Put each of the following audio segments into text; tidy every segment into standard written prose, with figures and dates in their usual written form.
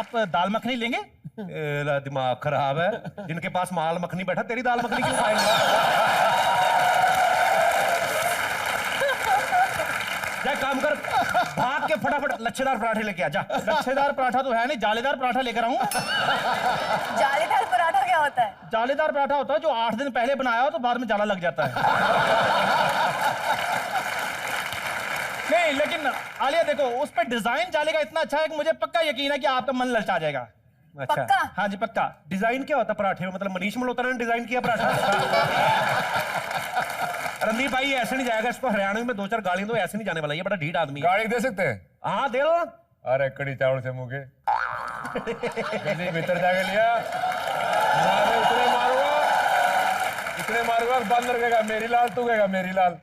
आप दाल मखनी लेंगे? दिमाग खराब है, जिनके पास माल मखनी बैठा तेरी दाल मखनी क्यों खाएंगे? जा काम कर, भाग के फटाफट लच्छेदार पराठे लेके आ जा। लच्छेदार पराठा तो है नहीं, जालीदार पराठा लेकर आऊं। जालीदार पराठा क्या होता है? जालीदार पराठा होता है जो 8 दिन पहले बनाया हो तो बाद में जाला लग जाता है। नहीं लेकिन आलिया देखो, उस पे डिजाइन जाली का इतना अच्छा है कि मुझे पक्का यकीन है कि आपका मन ललचा जाएगा। अच्छा। पक्का? हाँ जी पक्का। डिजाइन क्या होता है पराठे में? मतलब मनीष मल्होत्रा ने डिजाइन किया पराठा? रणदीप भाई ऐसे नहीं जाएगा, इसको हरियाणा में 2-4 गालियां दो, ऐसे नहीं जाने वाला, ये बड़ा ढीठ आदमी है। गाड़ी दे सकते हैं? हाँ दे लो। अरे कड़ी चावल से मुंह के जल्दी भीतर जाके लिया। इतने मारूंगा बंदर कहेगा मेरी लाल, तू कहेगा मेरी लाल।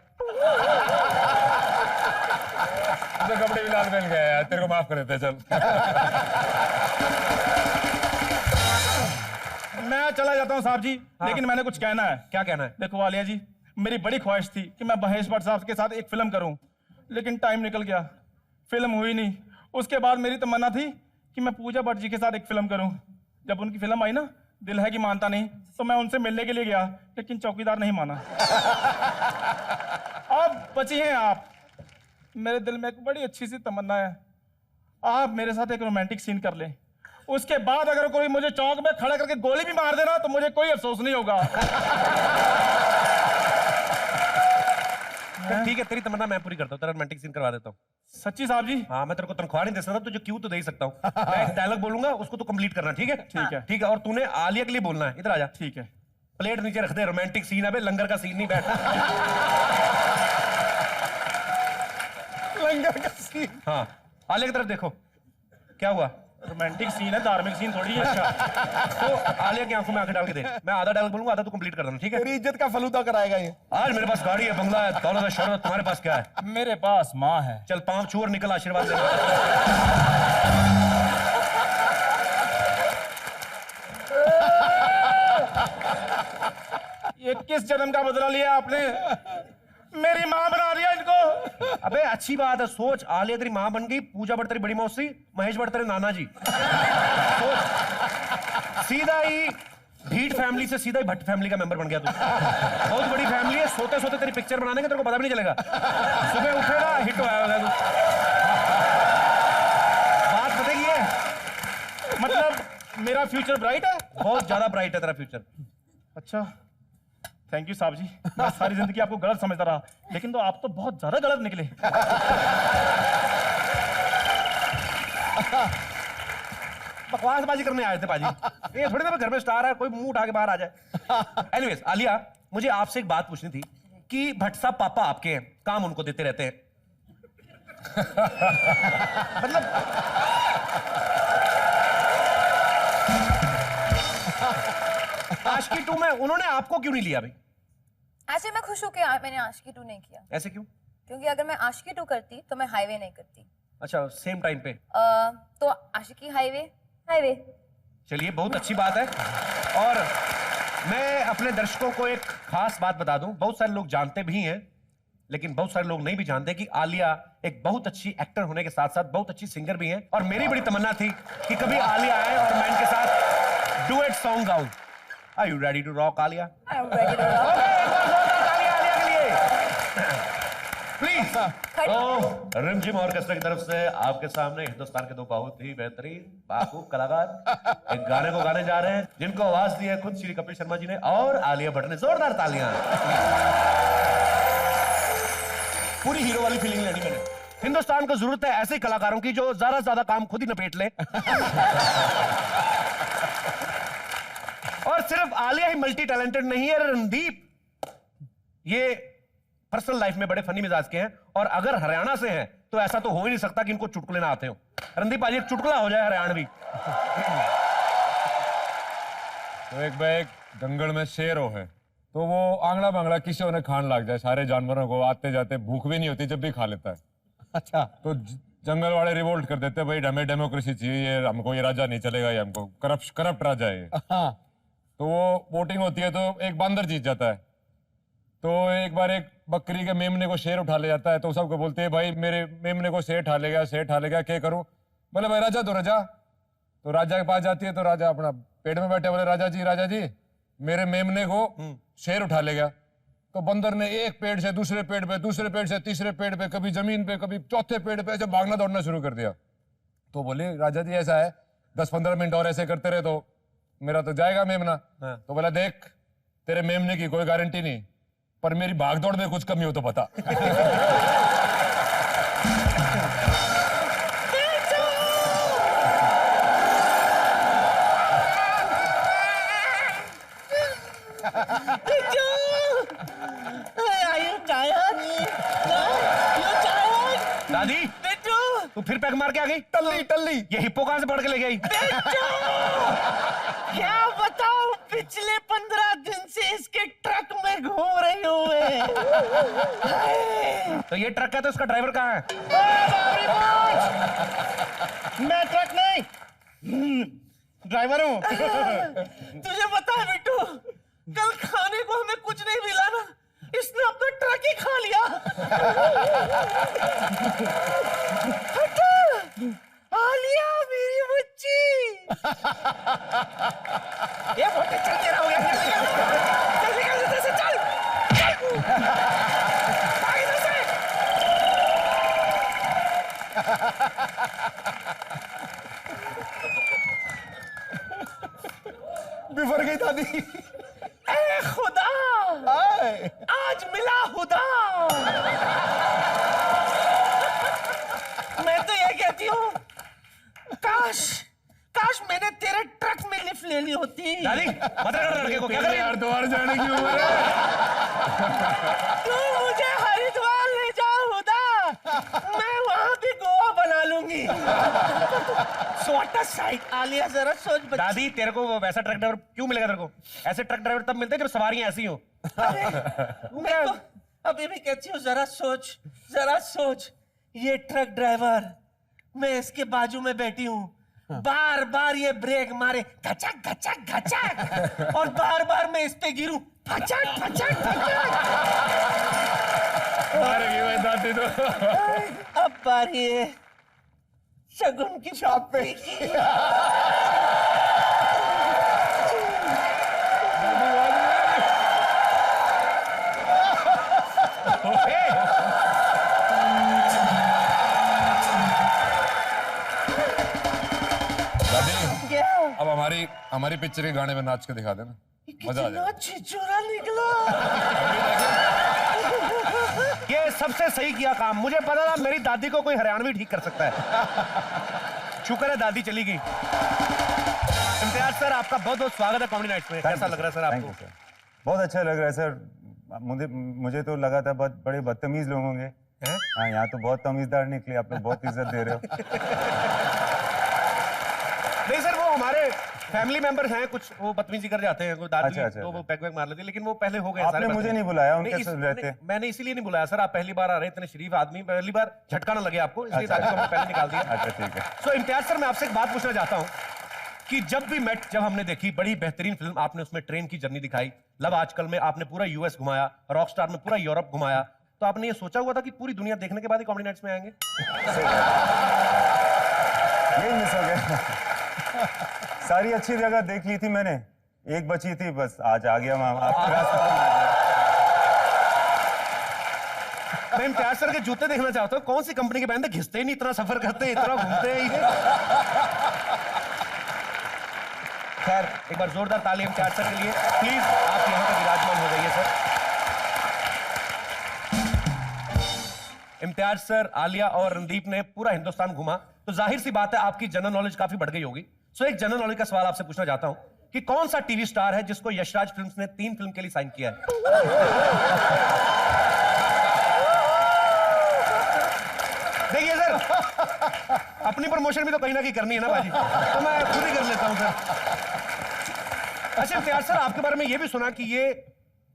तो कपड़े भी लाल पहन गया यार, तेरे को माफ कर देते चल। मैं चला जाता हूँ साहब जी। हाँ। लेकिन मैंने कुछ कहना है। क्या कहना है? देखो आलिया जी, मेरी बड़ी ख्वाहिश थी कि मैं महेश भट्ट साहब के साथ एक फिल्म करूं, लेकिन टाइम निकल गया, फिल्म हुई नहीं। उसके बाद मेरी तमन्ना थी कि मैं पूजा भट्ट जी के साथ एक फिल्म करूं। जब उनकी फिल्म आई ना, दिल है कि मानता नहीं, तो मैं उनसे मिलने के लिए गया, लेकिन चौकीदार नहीं माना। अब बची हैं आप। मेरे दिल में एक बड़ी अच्छी सी तमन्ना है, आप मेरे साथ एक रोमांटिक सीन कर लें। उसके बाद अगर कोई मुझे चौक में खड़ा करके गोली भी मार देना तो मुझे कोई अफसोस नहीं होगा। ठीक है, तेरी तमन्ना मैं पूरी करता हूँ, तेरा रोमांटिक सीन करवा देता हूँ। सच्ची साहब जी? हाँ, मैं तेरे को तनख्वाह नहीं दे सकता, तुझे क्यों तो दे ही सकता हूँ। मैं एक डायलॉग बोलूंगा, उसको तो कंप्लीट करना, ठीक है? ठीक है। ठीक है, और तूने आलिया के लिए बोलना है। इधर आ जा। ठीक है। प्लेट नीचे रख दे, रोमांटिक सीन है बे, लंगर का सीन नहीं बैठा। लंगर का सीन? हाँ, आलिया की तरफ देखो। क्या हुआ? रोमांटिक सीन है, धार्मिक सीन थोड़ी है। तो आलिया की आंखों में आंखें डाल के दे। मैं आधा डायलॉग बोलूंगा, आधा तू कंप्लीट कर देना, ठीक है? तेरी इज्जत का फलूदा कराएगा ये। आज मेरे पास गाड़ी है, बंगला है, दौलत है, शोहरत। तुम्हारे पास क्या है? मेरे पास माँ है। चल पांव छू और निकल, आशीर्वाद दे। ये किस जन्म का बदला लिया आपने? मेरी माँ बना दिया इनको। अबे अच्छी बात है, सोच, आलिया तेरी माँ बन गई, पूजा भट्ट तेरी बड़ी मौसी, महेश भट्ट तेरे नाना जी। सोच, सीधा ही भीट फैमिली से सीधा ही भट्ट फैमिली का मेंबर बन गया तू। बहुत बड़ी फैमिली है, सोते सोते तेरी पिक्चर बनाने का तेरे को पता भी नहीं चलेगा। सुबह उठेगा, हिट होया होगा तू। बात पता ही है, मतलब मेरा फ्यूचर ब्राइट है? बहुत ज्यादा ब्राइट है तेरा फ्यूचर। अच्छा, थैंक यू साहब जी। मैं सारी जिंदगी आपको गलत समझता रहा, लेकिन तो आप तो बहुत ज्यादा गलत निकले। बकवासबाजी करने आए थे पाजी, ये थोड़ी देर में घर में स्टार है, कोई मुंह उठा के बाहर आ जाए। एनीवेज आलिया, मुझे आपसे एक बात पूछनी थी कि भट्ट साहब पापा आपके हैं, काम उनको देते रहते हैं। मतलब आशिकी 2 में उन्होंने आपको क्यों नहीं लिया भाई? ऐसे मैं खुश हूँ कि मैंने आशिकी 2 नहीं किया। ऐसे क्यों? क्योंकि अगर मैं आशिकी 2 करती तो मैं हाईवे नहीं करती। अच्छा, सेम टाइम पे। तो आशिकी हाईवे हाईवे। चलिए, बहुत अच्छी बात है। और मैं अपने दर्शकों को एक खास बात बता दूं, बहुत सारे लोग जानते भी हैं, लेकिन बहुत सारे लोग नहीं भी जानते कि आलिया एक बहुत अच्छी एक्टर होने के साथ साथ बहुत अच्छी सिंगर भी हैं। और मेरी बड़ी तमन्ना थी कि कभी आलिया आए और मैं इनके साथ डुएट सॉन्ग गाऊं। Are you ready to rock, Alia? I'm ready to rock. Okay, एक बार जोरदार तालियां आलिया के लिए। Please. तो रिमझिम ऑर्केस्ट्रा की तरफ से आपके सामने हिंदुस्तान के 2 बहुत ही बेहतरीन बाखूब कलाकार एक गाने को गाने जा रहे हैं, जिनको आवाज दी है खुद श्री कपिल शर्मा जी ने और आलिया भट्ट ने। जोरदार तालियां। पूरी हीरो वाली फीलिंग लेनी मैंने। हिंदुस्तान को जरूरत है ऐसे कलाकारों की जो ज्यादा से ज्यादा काम खुद ही नपेट ले। और सिर्फ आलिया ही मल्टी टैलेंटेड नहीं है, रणदीप ये पर्सनल लाइफ में बड़े फनी मिजाज के हैं, और अगर हरियाणा से हैं तो ऐसा तो हो ही नहीं सकता कि इनको चुटकुले ना आते हो। रणदीप आज एक चुटकुला हो जाए हरियाणवी। तो एक बार एक जंगल में शेर है, तो वो आंगड़ा बांगड़ा किसी ने खान लग जाए सारे जानवरों को, आते जाते भूख भी नहीं होती जब भी खा लेता है। अच्छा। तो जंगल वाले रिवोल्ट कर देते, भाई हमें डेमोक्रेसी चाहिए, हमको ये राजा नहीं चलेगा, ये हमको करप्ट राजा है। तो वो वोटिंग होती है, तो एक बंदर जीत जाता है। तो एक बार एक बकरी के मेमने को शेर उठा ले जाता है, तो सबको बोलते हैं भाई मेरे मेमने को शेर उठा ले गया, क्या करूं? बोले भाई राजा तो राजा, तो राजा के पास जाती है, तो राजा अपना पेड़ में बैठे, बोले राजा जी मेरे मेमने को शेर उठा ले गया। तो बंदर ने एक पेड़ से दूसरे पेड़ पे, दूसरे पेड़ से तीसरे पेड़ पे, कभी जमीन पे, कभी चौथे पेड़ पे ऐसे भागना दौड़ना शुरू कर दिया। तो बोले राजा जी ऐसा है 10-15 मिनट और ऐसे करते रहे तो मेरा तो जाएगा मेमना। तो बोला देख तेरे मेमने की कोई गारंटी नहीं, पर मेरी भागदौड़ में कुछ कमी हो तो बता। दादी तू फिर पैक मार के आ गई? टल्ली ये हिप्पो कहां से पढ़ के ले गई? क्या बताऊं, पिछले 15 दिन से इसके ट्रक में घूम रही हूँ मैं। तो ये ट्रक है तो उसका ड्राइवर कहाँ है? मैं ट्रक नहीं ड्राइवर हूँ। तुझे पता है बिट्टू, कल खाने को हमें कुछ नहीं मिला ना, इसने अपना ट्रक ही खा लिया। आलिया मेरी बच्ची। ये मोटे चल तेरा हो गया। जल्दी से चल। भाग इधर से। बिफर गई दादी। ए खुदा, आज मिला खुदा। मैं तो ये कहती हूँ, काश मैंने तेरे ट्रक में लिफ्ट ले ली होती। दादी मत रगड़ लड़के को, क्या कर रही है? हरिद्वार जाने की उम्र है। तू मुझे हरिद्वार ले जा खुदा, मैं वहां भी गोवा बना लूंगी। साइड आलिया, जरा सोच बच्ची। दादी तेरे को वैसा ट्रक ड्राइवर क्यों मिलेगा? तेरे को ऐसे ट्रक ड्राइवर तब मिलते हैं जब सवारियां ऐसी हो। मैं तो अभी भी कहती हूँ, जरा सोच। ये ट्रक ड्राइवर, मैं इसके बाजू में बैठी हूँ, बार बार ये ब्रेक मारे घचक घचक घचक, और बार बार मैं इस पे गिरूं फचक फचक फचक। मारेगी भाई दादी तो। अब बारी है शगुन की शॉपिंग की। अब हमारी पिक्चर के गाने में नाच के दिखा देना, मजा आ जाएगा। छिछोरा निकला। ये सबसे सही किया काम। मुझे पता था मेरी दादी को कोई हरियाणवी ठीक कर सकता है। शुक्र है दादी चली गई। इम्तियाज सर, आपका बहुत बहुत स्वागत है कॉमेडी नाइट्स में। कैसा लग रहा है सर आपको? बहुत अच्छा लग रहा है सर। मुझे तो लगा था बहुत बड़े बदतमीज लोग होंगे। हाँ, यहाँ तो बहुत तमीजदार निकले। आप लोग बहुत इज्जत दे रहे हो। नहीं सर, वो हमारे फैमिली मेंबर्स हैं, कुछ वो बदतमीजी कर जाते हैं, कोई दादी अच्छा। तो वो पैक मार लेती है, लेकिन वो पहले हो गए। आपने मुझे नहीं बुलाया, उनके साथ रहते। मैंने इसीलिए नहीं बुलाया सर, आप पहली बार आ रहे, इतने शरीफ आदमी, पहली बार झटका ना लगे आपको, इसलिए दादी को हमने पहले निकाल दिया। अच्छा ठीक है। सो इम्तियाज सर, मैं आपसे एक बात पूछना चाहता हूँ कि जब हमने देखी बड़ी बेहतरीन फिल्म, आपने उसमें ट्रेन की जर्नी दिखाई, लव आजकल में आपने पूरा यूएस घुमाया, रॉकस्टार में पूरा यूरोप घुमाया, तो आपने ये सोचा हुआ था कि पूरी दुनिया देखने के बाद ही कॉमेडी नाइट्स में आएंगे? यही मिस हो गया। सारी अच्छी जगह देख ली थी मैंने, एक बची थी बस, आज आ गया मैं आपके रास्ते पर। मैं इम्तियाज सर के जूते देखना चाहता हूँ, कौन सी कंपनी के पहनते, घिसते ही नहीं, इतना सफर करते हैं, इतना घूमते हैं। खैर, एक बार जोरदार ताली इम्तियाज सर के लिए। प्लीज आप यहाँ पे विराजमान हो जाइए सर। इम्तियाज सर, आलिया और रणदीप ने पूरा हिंदुस्तान घुमा, तो जाहिर सी बात है आपकी जनरल नॉलेज काफी बढ़ गई होगी। सो एक जनरल नॉलेज का सवाल आपसे पूछना चाहता हूं कि कौन सा टीवी स्टार है जिसको यशराज फिल्म्स ने 3 फिल्म के लिए साइन किया है? देखिए सर, अपनी प्रमोशन भी तो कहीं ना कहीं करनी है ना भाजी, तो मैं खुद ही कर लेता हूं सर। अच्छा इम्तियाज सर, आपके बारे में ये भी सुना कि ये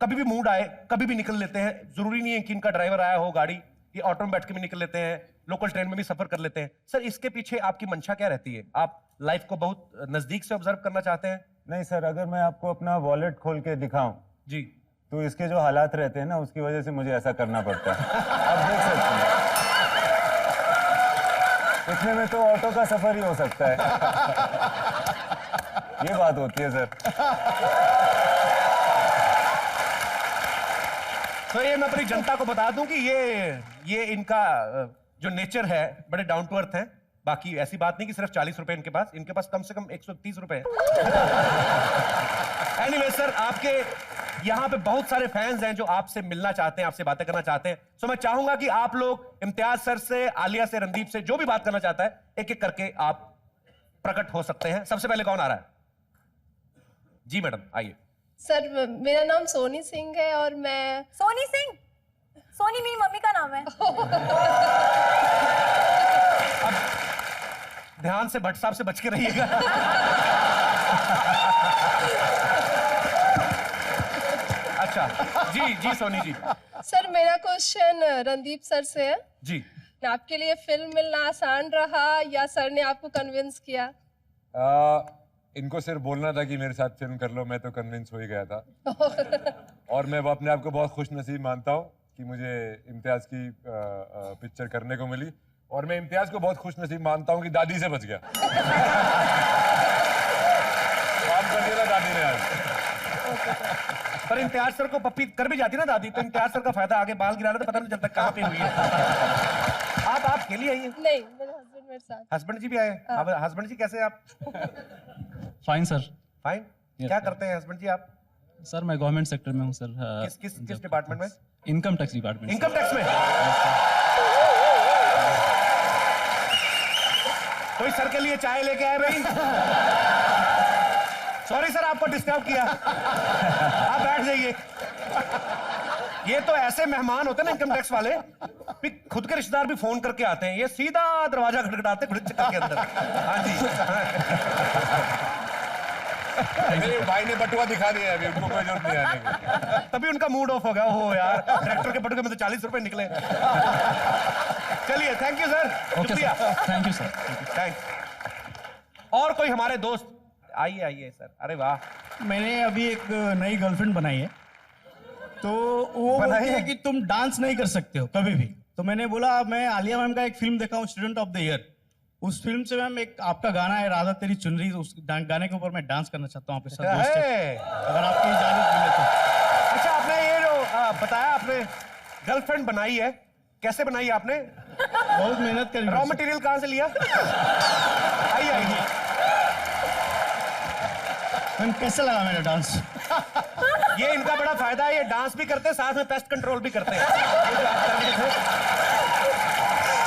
कभी भी मूड आए कभी भी निकल लेते हैं, जरूरी नहीं है कि इनका ड्राइवर आया हो गाड़ी, ये ऑटो में बैठ के भी निकल लेते हैं, लोकल ट्रेन में भी सफर कर लेते हैं। सर इसके पीछे आपकी मंशा क्या रहती है? आप लाइफ को बहुत नजदीक से ऑब्जर्व करना चाहते हैं? नहीं सर, अगर मैं आपको अपना वॉलेट खोल के दिखाऊं जी, तो इसके जो हालात रहते हैं ना, उसकी वजह से मुझे ऐसा करना पड़ता है। आप देख सकते हैं, इतने में तो ऑटो का सफर ही हो सकता है। ये बात होती है सर। तो ये मैं अपनी जनता को बता दूं कि ये इनका जो नेचर है बड़े डाउन टू अर्थ है। बाकी ऐसी बात नहीं कि सिर्फ 40 रुपए इनके पास कम से कम 130 रुपए है। एनीवे सर, आपके यहाँ पे बहुत सारे फैंस हैं जो आपसे मिलना चाहते हैं, आपसे बातें करना चाहते हैं। सो मैं चाहूंगा कि आप लोग इम्तियाज सर से, आलिया से, रणदीप से जो भी बात करना चाहता है एक एक करके आप प्रकट हो सकते हैं। सबसे पहले कौन आ रहा है? जी मैडम आइए। सर मेरा नाम सोनी सिंह है और मैं सोनी सिंह? सोनी मेरी मम्मी का नाम है। ध्यान से भट्ट साहब से बच के रहिएगा। अच्छा जी सोनी जी। सर मेरा क्वेश्चन रणदीप सर से है। जी आपके लिए फिल्म मिलना आसान रहा या सर ने आपको कन्विंस किया? इनको सिर्फ बोलना था कि मेरे साथ फिल्म कर लो, मैं तो कन्विंस हो ही गया था। और मैं अपने आप को बहुत खुश नसीब मानता हूँ कि मुझे इम्तियाज की पिक्चर करने को मिली। और मैं इम्तियाज को बहुत खुश नसीब मानता हूँ कि दादी से बच गया। काम कर दिया ना दादी ने आज। पर इम्तियाज सर को पप्पी कर भी जाती ना दादी, तो इम्तियाज सर का फायदा, आगे बाल गिरा तो पता नहीं चलता कहाँ पे हुई है। आप खेली आइए। नहीं, मेरे हस्बैंड मेरे साथ। हस्बैंड जी भी आए? अब हस्बैंड जी कैसे हैं आप? Fine sir. फाइन। क्या करते हैं हस्बैंड जी आप? सर मैं गवर्नमेंट सेक्टर में हूँ सर। किस डिपार्टमेंट में? Income tax department. Income tax में? कोई सर के लिए चाय लेके आए भाई? सॉरी सर आपको डिस्टर्ब किया। आप बैठ जाइए। ये तो ऐसे मेहमान होते हैं ना इनकम टैक्स वाले, खुद के रिश्तेदार भी फोन करके आते हैं, ये सीधा दरवाजा खटखटाते खुद चक्कर के अंदर। हाँ जी। मेरे भाई ने बटुआ दिखा दिया है, अभी उनको कोई जरूरत नहीं आने की। तभी उनका मूड ऑफ हो गया। हो यार, ट्रैक्टर के बटुए में तो 40 रुपए निकले। चलिए थैंक यू सर। शुक्रिया। Thank you sir. थैंक्स। और कोई हमारे दोस्त? आइए सर। अरे वाह। मैंने अभी एक नई गर्लफ्रेंड बनाई है, तो वो बोलती है कि तुम डांस नहीं कर सकते हो कभी भी। तो मैंने बोला मैं आलिया मैम का एक फिल्म देखा हूँ, स्टूडेंट ऑफ द ईयर। उस फिल्म से मैम एक आपका गाना है राधा तेरी चुनरी, उस गाने के ऊपर मैं डांस करना चाहता हूँ आपके साथ। अगर आपकी इजाजत मिले तो। अच्छा, आपने ये जो बताया आपने गर्लफ्रेंड बनाई है, कैसे बनाई आपने? बहुत मेहनत करी। रॉ मटेरियल कहाँ से लिया? आइए। मैम कैसा लगा मेरा डांस? ये इनका बड़ा फायदा है, ये डांस भी करते हैं साथ में पेस्ट कंट्रोल भी करते हैं। ये जो आप कर रहे थे।